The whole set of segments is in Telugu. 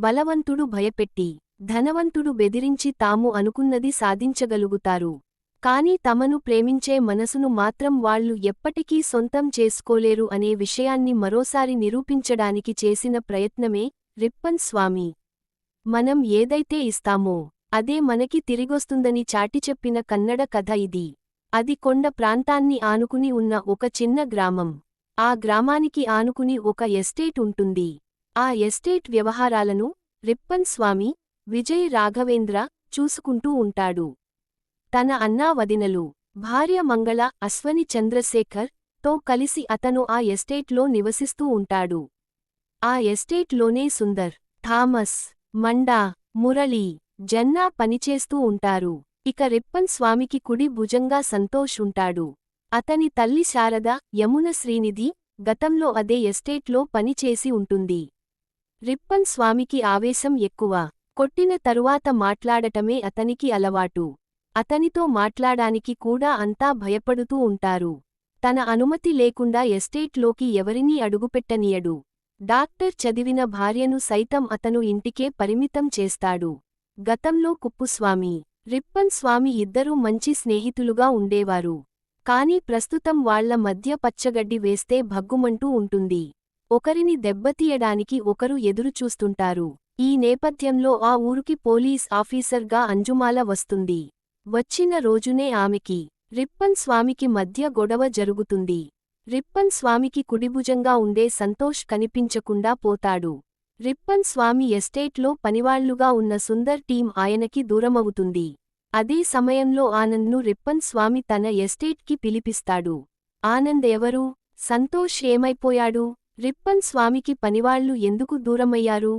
బలవంతుడు భయపెట్టి ధనవంతుడు బెదిరించి తాము అనుకున్నది సాధించగలుగుతారు. కాని తమను ప్రేమించే మనసును మాత్రం వాళ్లు ఎప్పటికీ సొంతం చేసుకోలేరు అనే విషయాన్ని మరోసారి నిరూపించడానికి చేసిన ప్రయత్నమే రిప్పన్ స్వామి. మనం ఏదైతే ఇస్తామో అదే మనకి తిరిగొస్తుందని చాటిచెప్పిన కన్నడ కథ ఇది. అది కొండ ప్రాంతాన్ని ఆనుకుని ఉన్న ఒక చిన్న గ్రామం. ఆ గ్రామానికి ఆనుకుని ఒక ఎస్టేట్ ఉంటుంది. ఆ ఎస్టేట్ వ్యవహారాలను రిప్పన్ స్వామి, విజయ్ రాఘవేంద్ర చూసుకుంటూ ఉంటాడు. తన అన్నా వదినలు, భార్య మంగళ, అశ్వని చంద్రశేఖర్ తో కలిసి అతను ఆ ఎస్టేట్లో నివసిస్తూ ఉంటాడు. ఆ ఎస్టేట్లోనే సుందర్, థామస్, మండా, మురళీ, జన్నా పనిచేస్తూ ఉంటారు. ఇక రిప్పన్ స్వామికి కుడి భుజంగా సంతోష్ ఉంటాడు. అతని తల్లి శారద, యమున శ్రీనిధి గతంలో అదే ఎస్టేట్లో పనిచేసి ఉంటుంది. రిప్పన్ స్వామికి ఆవేశం ఎక్కువ. కొట్టిన తరువాత మాట్లాడటమే అతనికి అలవాటు. అతనితో మాట్లాడానికి కూడా అంతా భయపడుతూ ఉంటారు. తన అనుమతి లేకుండా ఎస్టేట్లోకి ఎవరినీ అడుగుపెట్టనీయడు. డాక్టర్ చదివిన భార్యను సైతం అతను ఇంటికే పరిమితం చేస్తాడు. గతంలో కుప్పుస్వామి, రిప్పన్ స్వామి ఇద్దరూ మంచి స్నేహితులుగా ఉండేవారు. కాని ప్రస్తుతం వాళ్ల మధ్య పచ్చగడ్డి వేస్తే భగ్గుమంటూ ఉంటుంది. ఒకరిని దెబ్బతీయడానికి ఒకరు ఎదురుచూస్తుంటారు. ఈ నేపథ్యంలో ఆ ఊరికి పోలీస్ ఆఫీసర్గా అంజుమాల వస్తుంది. వచ్చిన రోజునే ఆమెకి, రిప్పన్ స్వామికి మధ్య గొడవ జరుగుతుంది. రిప్పన్ స్వామికి కుడిభుజంగా ఉండే సంతోష్ కనిపించకుండా పోతాడు. రిప్పన్ స్వామి ఎస్టేట్లో పనివాళ్లుగా ఉన్న సుందర్ టీం ఆయనకి దూరమవుతుంది. అదే సమయంలో ఆనంద్ను రిప్పన్ స్వామి తన ఎస్టేట్కి పిలిపిస్తాడు. ఆనంద్ ఎవరు? సంతోష్ ఏమైపోయాడు? రిప్పన్ స్వామికి పనివాళ్లు ఎందుకు దూరమయ్యారు?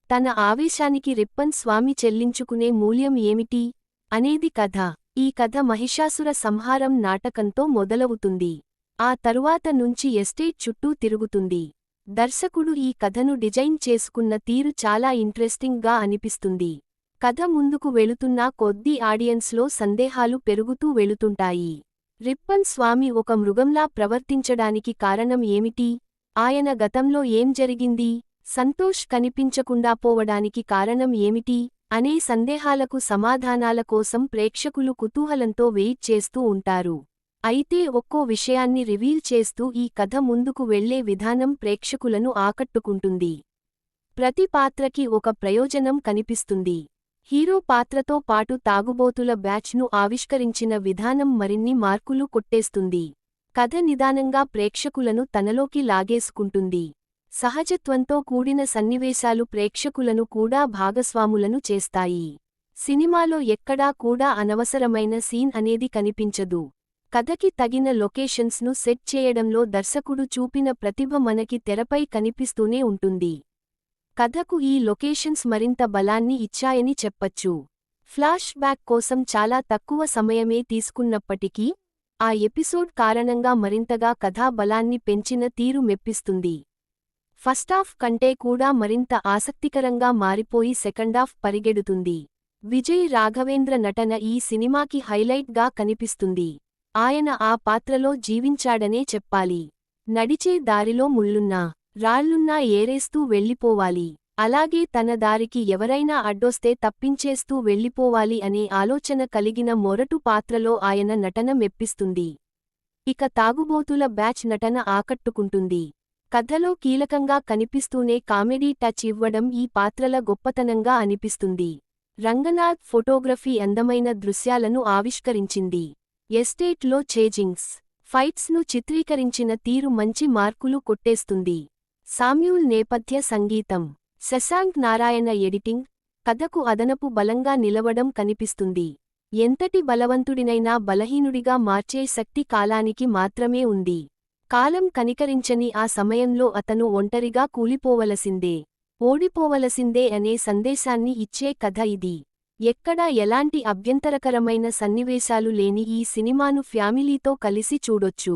తన ఆవేశానికి రిప్పన్ స్వామి చెల్లించుకునే మూల్యం ఏమిటి అనేది కథ. ఈ కథ మహిషాసుర సంహారం నాటకంతో మొదలవుతుంది. ఆ తరువాత నుంచి ఎస్టేట్ చుట్టూ తిరుగుతుంది. దర్శకుడు ఈ కథను డిజైన్ చేసుకున్న తీరు చాలా ఇంట్రెస్టింగ్ గా అనిపిస్తుంది. కథ ముందుకు వెళుతున్నా కొద్దీ ఆడియన్స్లో సందేహాలు పెరుగుతూ వెళుతుంటాయి. రిప్పన్ స్వామి ఒక మృగంలా ప్రవర్తించడానికి కారణం ఏమిటి? ఆయన గతంలో ఏం జరిగింది? సంతోష్ కనిపించకుండా పోవడానికి కారణం ఏమిటి? అనే సందేహాలకు సమాధానాల కోసం ప్రేక్షకులు కుతూహలంతో వెయిట్ చేస్తూ ఉంటారు. అయితే ఒక్కో విషయాన్ని రివీల్ చేస్తూ ఈ కథ ముందుకు వెళ్లే విధానం ప్రేక్షకులను ఆకట్టుకుంటుంది. ప్రతి పాత్రకి ఒక ప్రయోజనం కనిపిస్తుంది. హీరో పాత్రతో పాటు తాగుబోతుల బ్యాచ్ను ఆవిష్కరించిన విధానం మరిన్ని మార్కులు కొట్టేస్తుంది. కథ నిదానంగా ప్రేక్షకులను తనలోకి లాగేసుకుంటుంది. సహజత్వంతో కూడిన సన్నివేశాలు ప్రేక్షకులను కూడా భాగస్వాములను చేస్తాయి. సినిమాలో ఎక్కడా కూడా అనవసరమైన సీన్ అనేది కనిపించదు. కథకి తగిన లొకేషన్స్ను సెట్ చేయడంలో దర్శకుడు చూపిన ప్రతిభ మనకి తెరపై కనిపిస్తూనే ఉంటుంది. కథకు ఈ లొకేషన్స్ మరింత బలాన్ని ఇచ్చాయని చెప్పచ్చు. ఫ్లాష్ బ్యాక్ కోసం చాలా తక్కువ సమయమే తీసుకున్నప్పటికీ ఆ ఎపిసోడ్ కారణంగా మరింతగా కథా బలాన్ని పెంచిన తీరు మెప్పిస్తుంది. ఫస్టాఫ్ కంటే కూడా మరింత ఆసక్తికరంగా మారిపోయి సెకండాఫ్ పరిగెడుతుంది. విజయ్ రాఘవేంద్ర నటన ఈ సినిమాకి హైలైట్గా కనిపిస్తుంది. ఆయన ఆ పాత్రలో జీవించాడనే చెప్పాలి. నడిచే దారిలో ముళ్ళున్నా, రాళ్లున్నా ఏరేస్తూ వెళ్ళిపోవాలి. అలాగే తన దారికి ఎవరైనా అడ్డొస్తే తప్పించేస్తూ వెళ్ళిపోవాలి అనే ఆలోచన కలిగిన మొరటు పాత్రలో ఆయన నటన మెప్పిస్తుంది. ఇక తాగుబోతుల బ్యాచ్ నటన ఆకట్టుకుంటుంది. కథలో కీలకంగా కనిపిస్తూనే కామెడీ టచ్ ఇవ్వడం ఈ పాత్రల గొప్పతనంగా అనిపిస్తుంది. రంగనాథ్ ఫోటోగ్రఫీ అందమైన దృశ్యాలను ఆవిష్కరించింది. ఎస్టేట్లో చేజింగ్స్, ఫైట్స్ను చిత్రీకరించిన తీరు మంచి మార్కులు కొట్టేస్తుంది. సామ్యూల్ నేపథ్య సంగీతం, శశాంక్ నారాయణ ఎడిటింగ్ కథకు అదనపు బలంగా నిలవడం కనిపిస్తుంది. ఎంతటి బలవంతుడినైనా బలహీనుడిగా మార్చే శక్తి కాలానికి మాత్రమే ఉంది. కాలం కనికరించని ఆ సమయంలో అతను ఒంటరిగా కూలిపోవలసిందే, ఓడిపోవలసిందే అనే సందేశాన్ని ఇచ్చే కథ ఇది. ఎక్కడా ఎలాంటి అభ్యంతరకరమైన సన్నివేశాలు లేని ఈ సినిమాను ఫ్యామిలీతో కలిసి చూడొచ్చు.